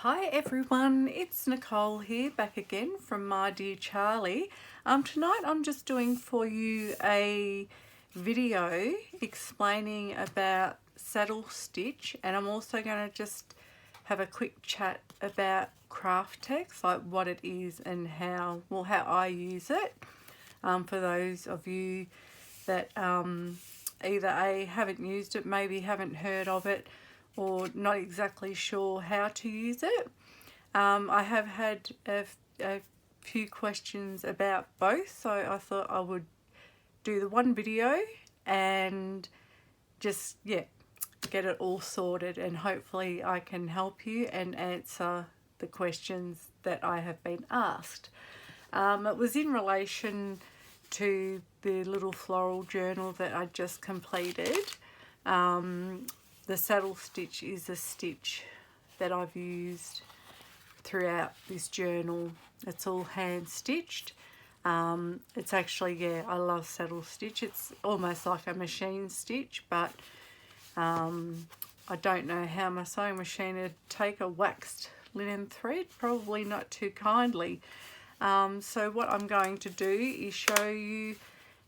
Hi everyone, it's Nicole here, back again from My Dear Charlie. Tonight I'm just doing for you a video explaining about saddle stitch, and I'm also going to just have a quick chat about Kraft Tex, like what it is and how I use it. For those of you that either A, haven't used it, maybe haven't heard of it, or not exactly sure how to use it. I have had a few questions about both, so I thought I would do the one video and just get it all sorted, and hopefully I can help you and answer the questions that I have been asked. It was in relation to the little floral journal that I just completed. The saddle stitch is a stitch that I've used throughout this journal. It's all hand stitched. It's actually, I love saddle stitch. It's almost like a machine stitch, but I don't know how my sewing machine would take a waxed linen thread, probably not too kindly. So what I'm going to do is show you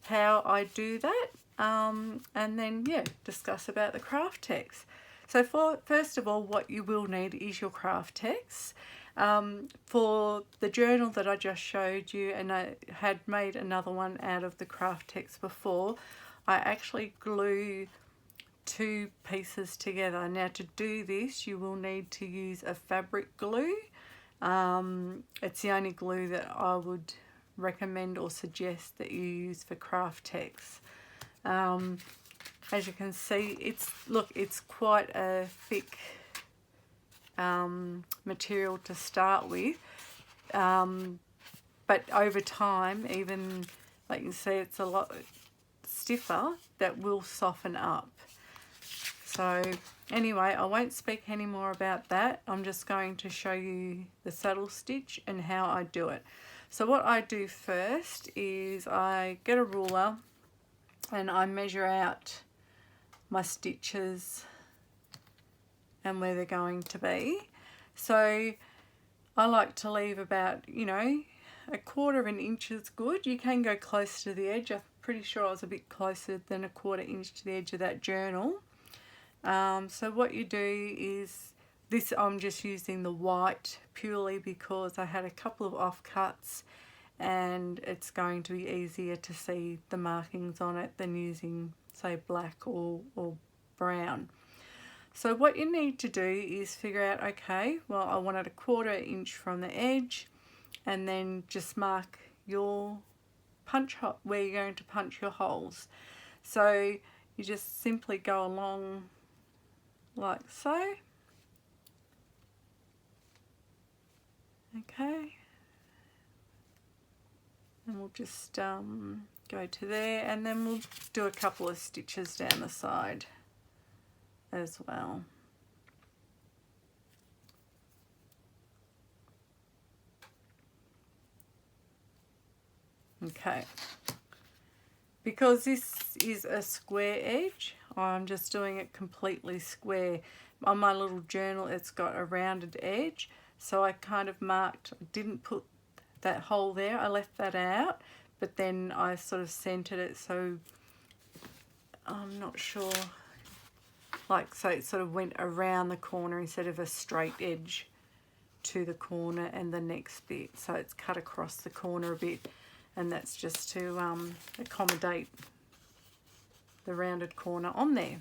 how I do that, and then discuss about the Kraft Tex. So first of all, what you will need is your Kraft Tex. For the journal that I just showed you, and I had made another one out of the Kraft Tex before, I actually glue two pieces together. Now to do this, you will need to use a fabric glue. It's the only glue that I would recommend or suggest that you use for Kraft Tex. As you can see, it's quite a thick material to start with, but over time, even like you can see, it's a lot stiffer. That will soften up. So anyway, I won't speak any more about that. I'm just going to show you the saddle stitch and how I do it. So what I do first is I get a ruler and I measure out my stitches and where they're going to be. So I like to leave about, a quarter of an inch is good. You can go close to the edge. I'm pretty sure I was a bit closer than a quarter inch to the edge of that journal. So what you do is this, I'm just using the white purely because I had a couple of offcuts and it's going to be easier to see the markings on it than using, say, black or brown. So what you need to do is figure out, okay, well, I want it a quarter inch from the edge, and then just mark your punch hole where you're going to punch your holes. So you just simply go along like so. Okay, and we'll just go to there, and then we'll do a couple of stitches down the side as well. Okay, because this is a square edge, I'm just doing it completely square. On my little journal, it's got a rounded edge, so I kind of marked, didn't put that hole there, I left that out, but then I sort of centered it, so I'm not sure, like, so it sort of went around the corner instead of a straight edge to the corner and the next bit. So it's cut across the corner a bit, and that's just to accommodate the rounded corner on there.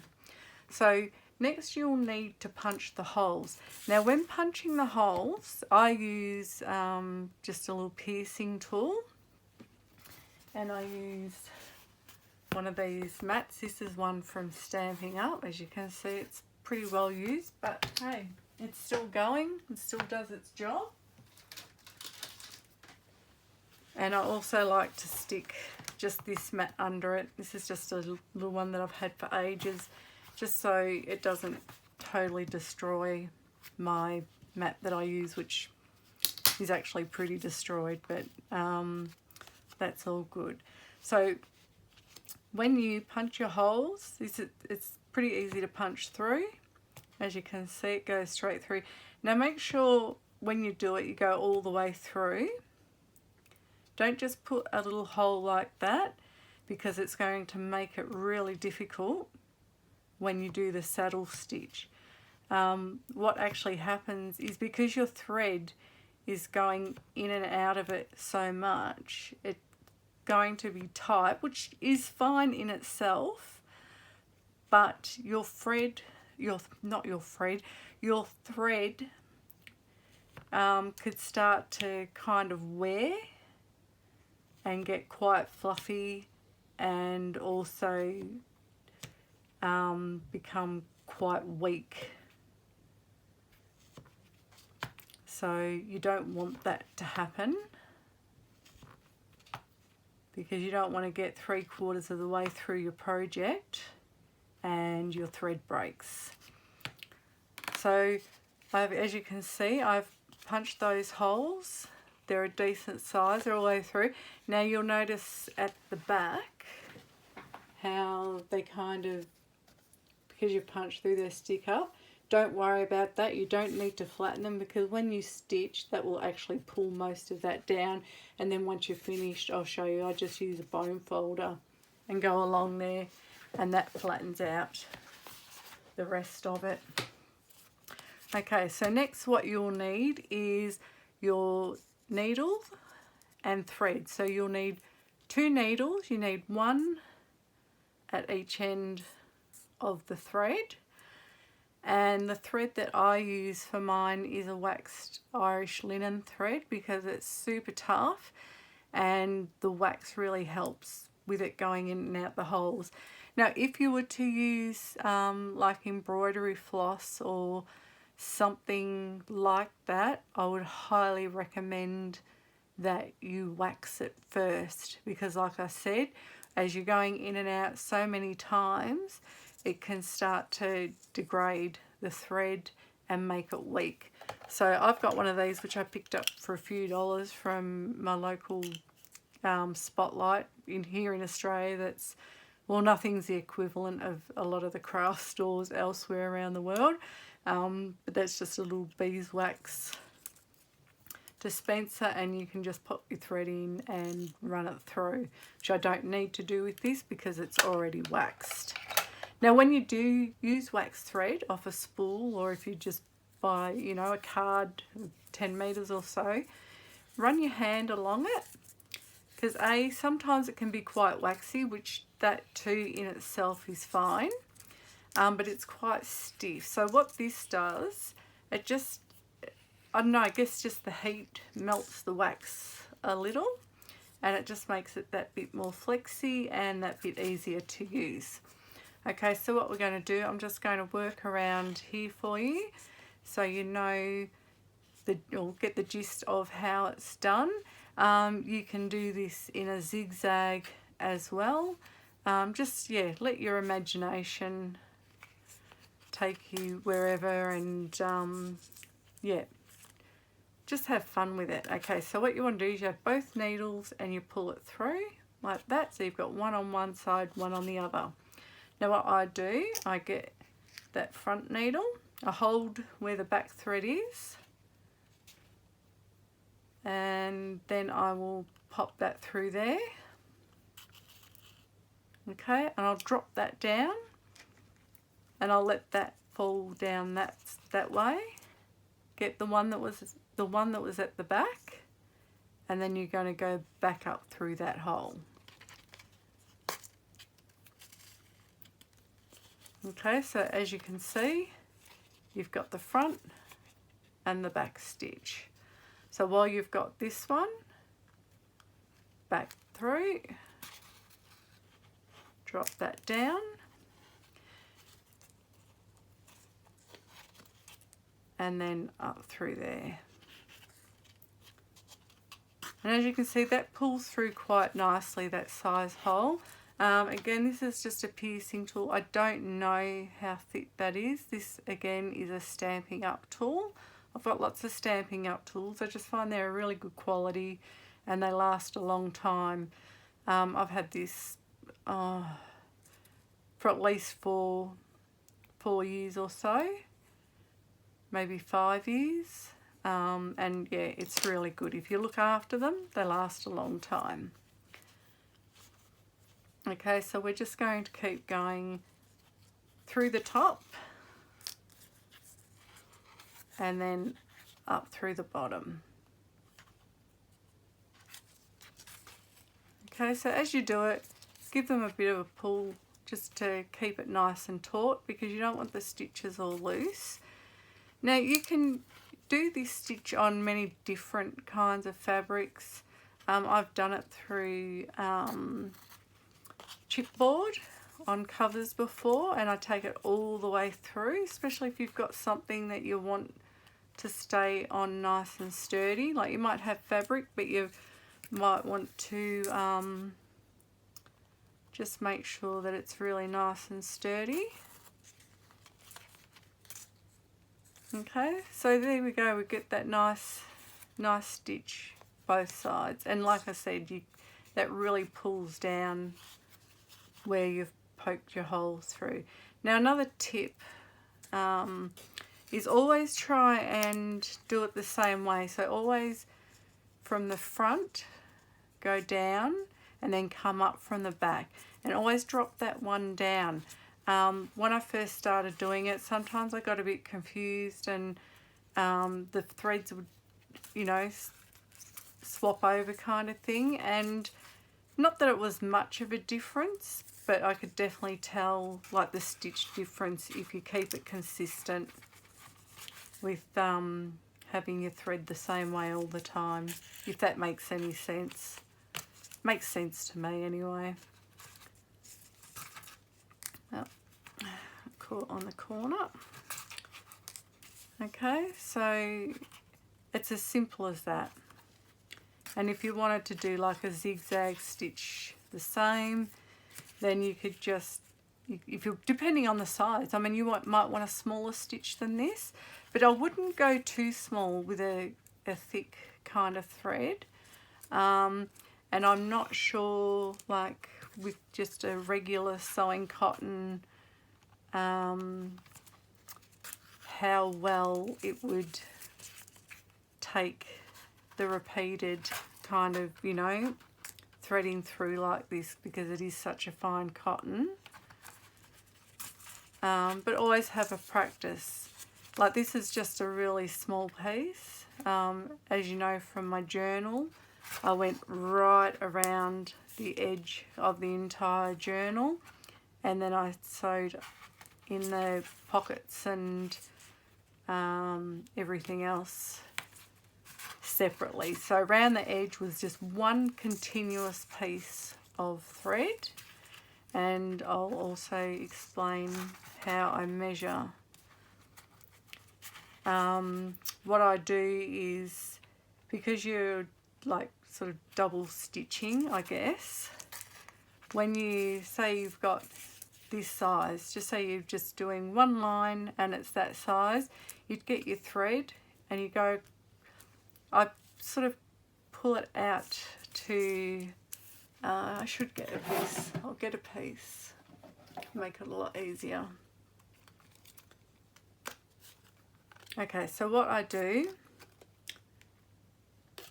So next you'll need to punch the holes. Now when punching the holes, I use just a little piercing tool, and I use one of these mats. This is one from Stamping Up. As you can see, it's pretty well used, but hey, it's still going, it still does its job. And I also like to stick just this mat under it. This is just a little one that I've had for ages, just so it doesn't totally destroy my mat that I use, which is actually pretty destroyed, but that's all good. So when you punch your holes, it's pretty easy to punch through, As you can see, it goes straight through. Now make sure when you do it, you go all the way through. Don't just put a little hole like that, because it's going to make it really difficult when you do the saddle stitch. What actually happens is, because your thread is going in and out of it so much, it's going to be tight, which is fine in itself, but your thread could start to kind of wear and get quite fluffy, and also become quite weak. So you don't want that to happen, because you don't want to get 3/4 of the way through your project and your thread breaks. So as you can see, I've punched those holes. They're a decent size, they're all the way through. Now you'll notice at the back how they kind of, because you've punched through, they stick up. Don't worry about that. You don't need to flatten them, because when you stitch, that will actually pull most of that down. And then once you're finished, I'll show you, I just use a bone folder and go along there, and that flattens out the rest of it. Okay, so next what you'll need is your needle and thread. So you'll need 2 needles. You need 1 at each end of the thread, and the thread that I use for mine is a waxed Irish linen thread, because it's super tough and the wax really helps with it going in and out the holes. Now if you were to use like embroidery floss or something like that, I would highly recommend that you wax it first, because like I said, as you're going in and out so many times, it can start to degrade the thread and make it weak. So I've got one of these which I picked up for a few dollars from my local Spotlight here in Australia. That's, well, nothing's the equivalent of a lot of the craft stores elsewhere around the world, but that's just a little beeswax dispenser, and you can just pop your thread in and run it through, which I don't need to do with this because it's already waxed. Now when you do use wax thread off a spool, or if you just buy, you know, a card 10 meters or so, run your hand along it, because sometimes it can be quite waxy, which that too in itself is fine, but it's quite stiff. So what this does, it just, I don't know, I guess just the heat melts the wax a little, and it just makes it that bit more flexy and that bit easier to use. Okay, so what we're going to do, I'm just going to work around here for you so you know, or get the gist of how it's done. You can do this in a zigzag as well. Just, yeah, let your imagination take you wherever, and yeah, just have fun with it. Okay, so what you want to do is you have both needles and you pull it through like that, so you've got one on one side, one on the other. Now what I do, I get that front needle, I hold where the back thread is, and then I will pop that through there. Okay, and I'll drop that down, and I'll let that fall down that way. Get the one that was at the back, and then you're going to go back up through that hole. Okay, so as you can see, you've got the front and the back stitch. So while you've got this one, back through, drop that down, and then up through there. And as you can see, that pulls through quite nicely, that size hole. Again, this is just a piercing tool. I don't know how thick that is. This again is a Stampin' Up tool. I've got lots of Stampin' Up tools. I just find they're a really good quality and they last a long time. I've had this for at least four years or so. maybe 5 years. And yeah, it's really good. If you look after them, they last a long time. Okay, so we're just going to keep going through the top and then up through the bottom. Okay, so as you do it, give them a bit of a pull just to keep it nice and taut, because you don't want the stitches all loose. Now you can do this stitch on many different kinds of fabrics. I've done it through chipboard on covers before, and I take it all the way through, especially if you've got something that you want to stay on nice and sturdy. Like you might have fabric, but you might want to just make sure that it's really nice and sturdy. Okay, so there we go, we get that nice stitch both sides, and like I said, that really pulls down where you've poked your holes through. Now another tip is always try and do it the same way. So always from the front go down and then come up from the back, and always drop that one down. When I first started doing it, sometimes I got a bit confused, and the threads would, you know, swap over kind of thing, and not that it was much of a difference, but I could definitely tell like the stitch difference if you keep it consistent with having your thread the same way all the time, if that makes any sense. Makes sense to me anyway. Oh, caught on the corner. Okay, so it's as simple as that. And if you wanted to do like a zigzag stitch the same, then you could just, if you're depending on the size, I mean you might want a smaller stitch than this, but I wouldn't go too small with a thick kind of thread. And I'm not sure, like with just a regular sewing cotton, how well it would take the repeated kind of, you know, threading through like this, because it is such a fine cotton. But always have a practice. Like this is just a really small piece. As you know from my journal, I went right around the edge of the entire journal, and then I sewed in the pockets and everything else separately. So around the edge was just one continuous piece of thread, and I'll also explain how I measure. What I do is, because you're like sort of double stitching, I guess, when you say you've got this size, just say you're just doing one line and it's that size, you'd get your thread and you go, I sort of pull it out to, I should get a piece, I'll get a piece, make it a lot easier. Okay, so what I do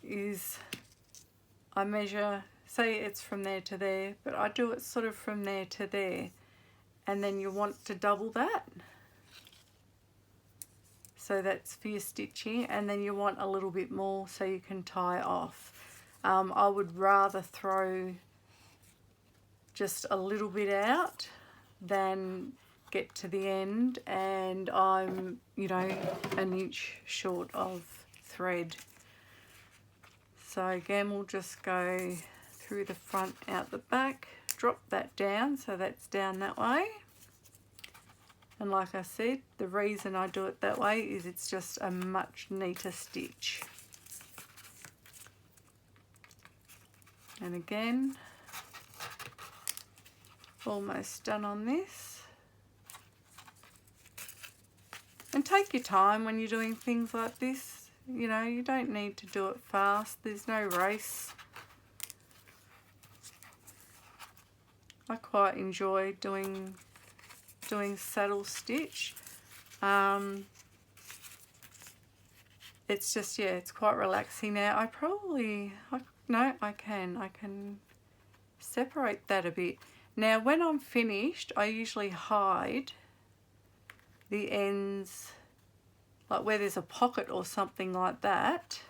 is I measure, say it's from there to there, but I do it sort of from there to there, and then you want to double that. So that's for your stitching, and then you want a little bit more so you can tie off. I would rather throw just a little bit out than get to the end and I'm, you know, an inch short of thread. So again, we'll just go through the front, out the back, drop that down, so that's down that way. And like I said, the reason I do it that way is it's just a much neater stitch. And again, almost done on this. And take your time when you're doing things like this. You know, you don't need to do it fast. There's no race. I quite enjoy doing saddle stitch. it's just, yeah, it's quite relaxing. Now I can separate that a bit. Now when I'm finished, I usually hide the ends, like where there's a pocket or something like that,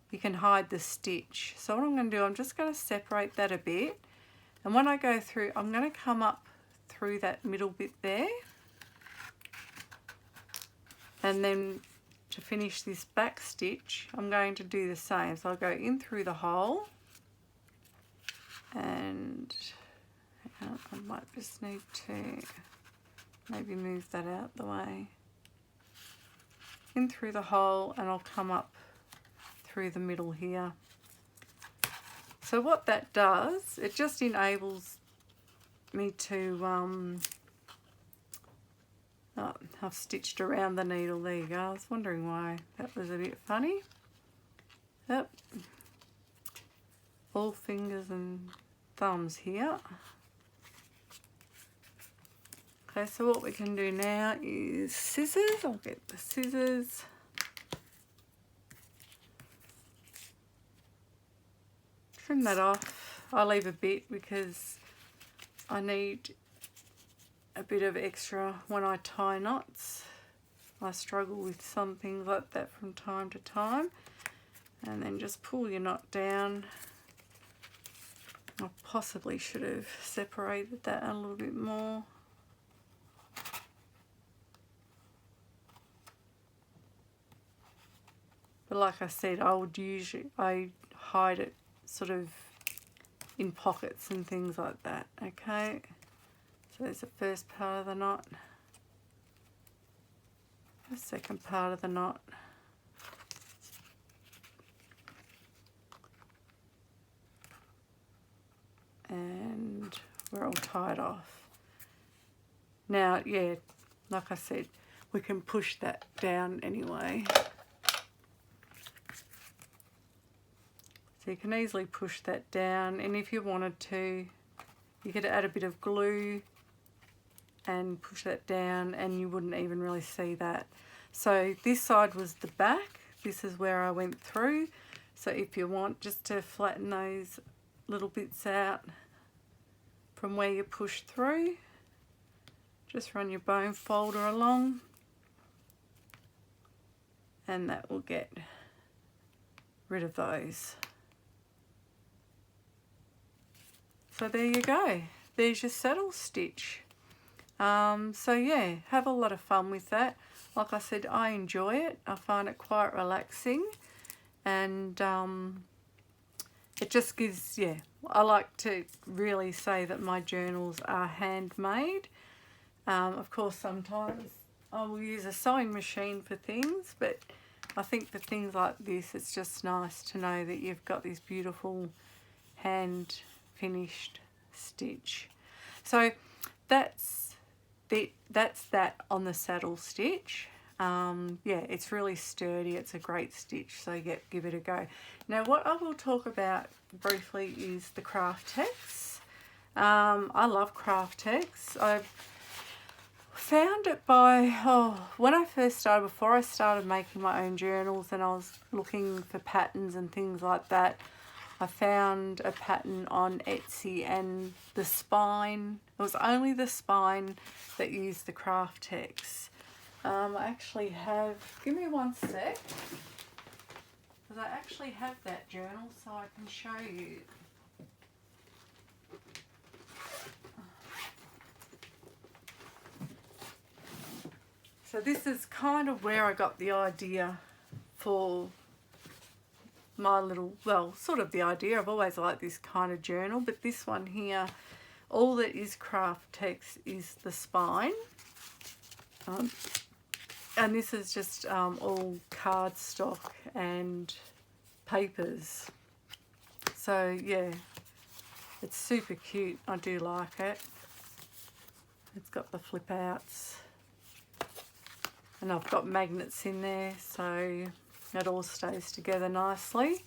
you can hide the stitch. So what I'm going to do, I'm just going to separate that a bit, and when I go through, I'm going to come up through that middle bit there, and then to finish this back stitch I'm going to do the same. So I'll go in through the hole, and I might just need to maybe move that out the way. In through the hole, and I'll come up through the middle here. So what that does, it just enables me to I've stitched around the needle. There you go. I was wondering why that was a bit funny. Yep. All fingers and thumbs here. Okay, so what we can do now is scissors. I'll get the scissors. Trim that off. I leave a bit because I need a bit of extra when I tie knots. I struggle with some things like that from time to time. And then just pull your knot down. I possibly should have separated that a little bit more. But like I said, I hide it sort of in pockets and things like that. Okay, so there's the first part of the knot, the second part of the knot, and we're all tied off. Now, yeah, like I said, we can push that down anyway. So you can easily push that down, and if you wanted to, you could add a bit of glue and push that down and you wouldn't even really see that. So this side was the back, this is where I went through. So if you want just to flatten those little bits out from where you push through, just run your bone folder along and that will get rid of those. So there you go, there's your saddle stitch. So yeah, have a lot of fun with that. Like I said, I enjoy it. I find it quite relaxing, and it just gives, yeah, I like to really say that my journals are handmade. Of course, sometimes I will use a sewing machine for things, but I think for things like this, it's just nice to know that you've got this beautiful hand finished stitch. So that's that on the saddle stitch. Yeah, it's really sturdy, it's a great stitch, so give it a go. Now what I will talk about briefly is the Kraft Tex. I love Kraft Tex. I've found it when I first started, before I started making my own journals and I was looking for patterns and things like that, I found a pattern on Etsy, and the spine, it was only the spine that used the Kraft Tex. I actually have, give me one sec, because I actually have that journal so I can show you. So this is kind of where I got the idea for my little, well, sort of the idea. I've always liked this kind of journal, but this one here, all that is Kraft Tex is the spine. And this is just all cardstock and papers. So yeah, it's super cute. I do like it. It's got the flip outs. And I've got magnets in there, so it all stays together nicely.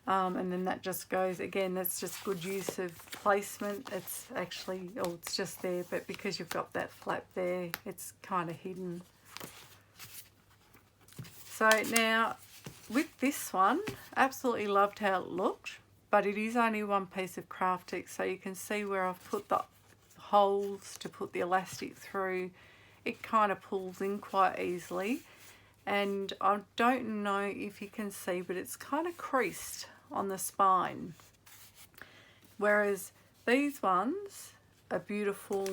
And then that just goes, again, that's just good use of placement. It's actually, oh, it's just there, but because you've got that flap there, it's kind of hidden. So now with this one, absolutely loved how it looked, but it is only one piece of Kraft Tex, so you can see where I've put the holes to put the elastic through. It kind of pulls in quite easily, and I don't know if you can see, but it's kind of creased on the spine, whereas these ones are beautiful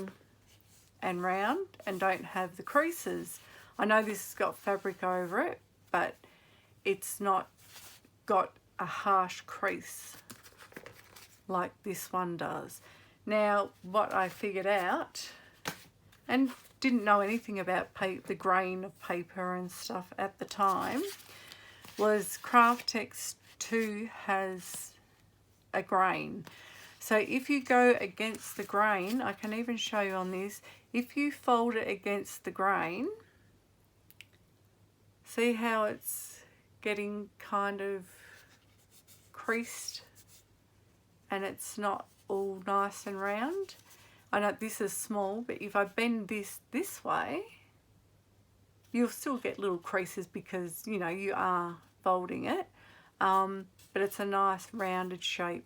and round and don't have the creases. I know this has got fabric over it, but it's not got a harsh crease like this one does. Now, what I figured out, and didn't know anything about the grain of paper and stuff at the time, was Kraft Tex 2 has a grain. So if you go against the grain, I can even show you on this, if you fold it against the grain, see how it's getting kind of creased and it's not all nice and round. I know this is small, but if I bend this way, you'll still get little creases because, you know, you are folding it, but it's a nice rounded shape.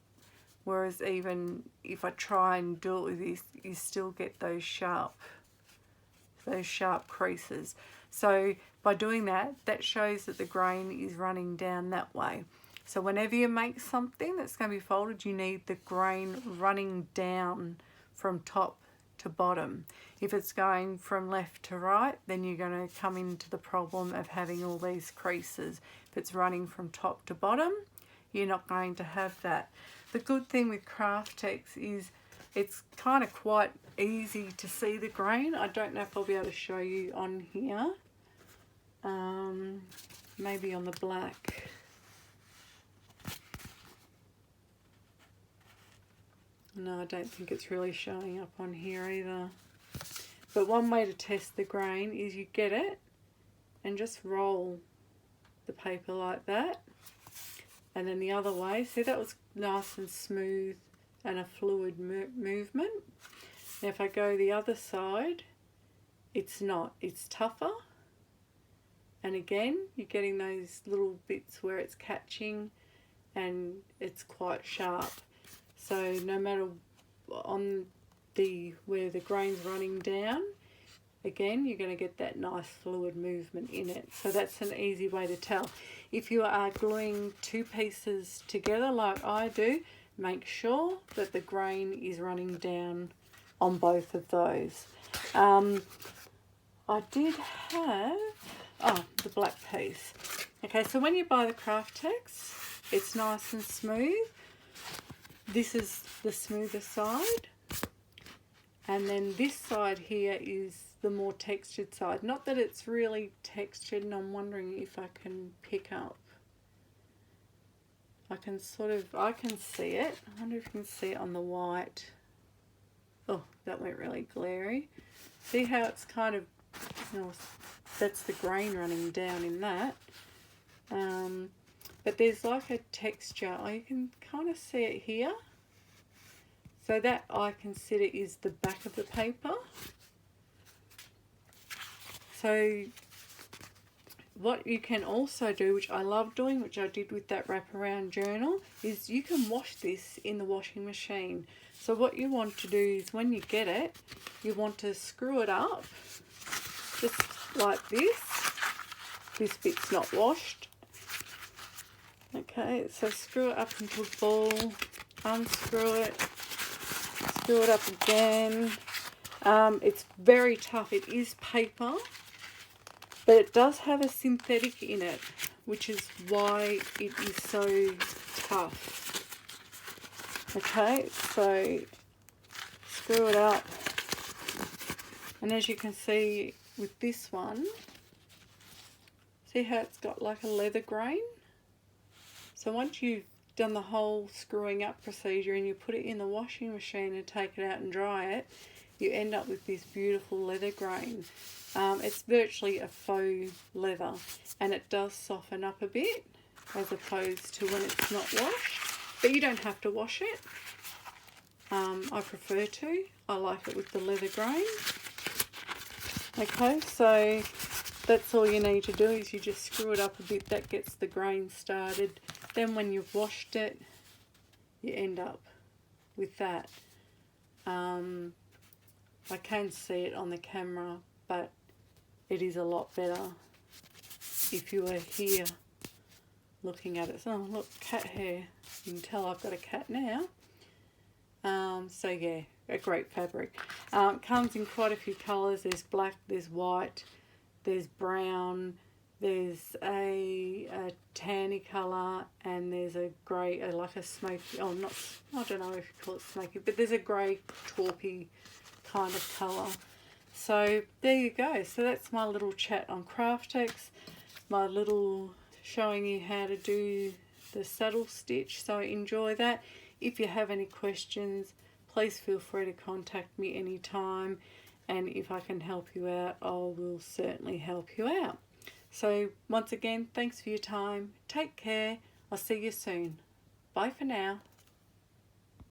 Whereas even if I try and do it with this, you still get those sharp creases. So by doing that, that shows that the grain is running down that way. So whenever you make something that's going to be folded, you need the grain running down from top to bottom. If it's going from left to right, then you're going to come into the problem of having all these creases. If it's running from top to bottom, you're not going to have that. The good thing with Kraft Tex is it's kind of quite easy to see the grain. I don't know if I'll be able to show you on here. Maybe on the black. No, I don't think it's really showing up on here either. But one way to test the grain is you get it and just roll the paper like that. And then the other way, see, that was nice and smooth and a fluid movement. Now if I go the other side, it's not, it's tougher. And again, you're getting those little bits where it's catching and it's quite sharp. So no matter on where the grain's running down, again, you're going to get that nice fluid movement in it. So that's an easy way to tell. If you are gluing two pieces together like I do, make sure that the grain is running down on both of those. I did have, the black piece. Okay, so when you buy the Kraft Tex, it's nice and smooth. This is the smoother side. And then this side here is the more textured side. Not that it's really textured, and I'm wondering if I can pick up. I can see it. I wonder if you can see it on the white. Oh, that went really glary. See how it's kind of, that's the grain running down in that. But there's like a texture. You can kind of see it here. So that I consider is the back of the paper. So what you can also do, which I love doing, which I did with that wraparound journal, is you can wash this in the washing machine. So what you want to do is when you get it, you want to screw it up, just like this. This bit's not washed. Okay, so screw it up into a ball, unscrew it, screw it up again. It's very tough. It is paper, but it does have a synthetic in it, which is why it is so tough. Okay, so screw it up. And as you can see with this one, see how it's got like a leather grain? So once you've done the whole screwing up procedure and you put it in the washing machine and take it out and dry it, you end up with this beautiful leather grain. It's virtually a faux leather, and it does soften up a bit as opposed to when it's not washed, but you don't have to wash it. I prefer to. I like it with the leather grain. Okay, so that's all you need to do, is you just screw it up a bit. That gets the grain started. Then when you've washed it, you end up with that. I can see it on the camera, but it is a lot better if you were here looking at it. So, oh, look, cat hair. You can tell I've got a cat now. So yeah, a great fabric. Comes in quite a few colours. There's black, there's white, there's brown, there's a tanny colour, and there's a grey, like a smoky, oh not, I don't know if you call it smoky, but there's a grey taupey kind of colour. So there you go. So that's my little chat on Kraft Tex, my little showing you how to do the saddle stitch. So enjoy that. If you have any questions, please feel free to contact me anytime, and if I can help you out, I will certainly help you out. So once again, thanks for your time. Take care. I'll see you soon. Bye for now.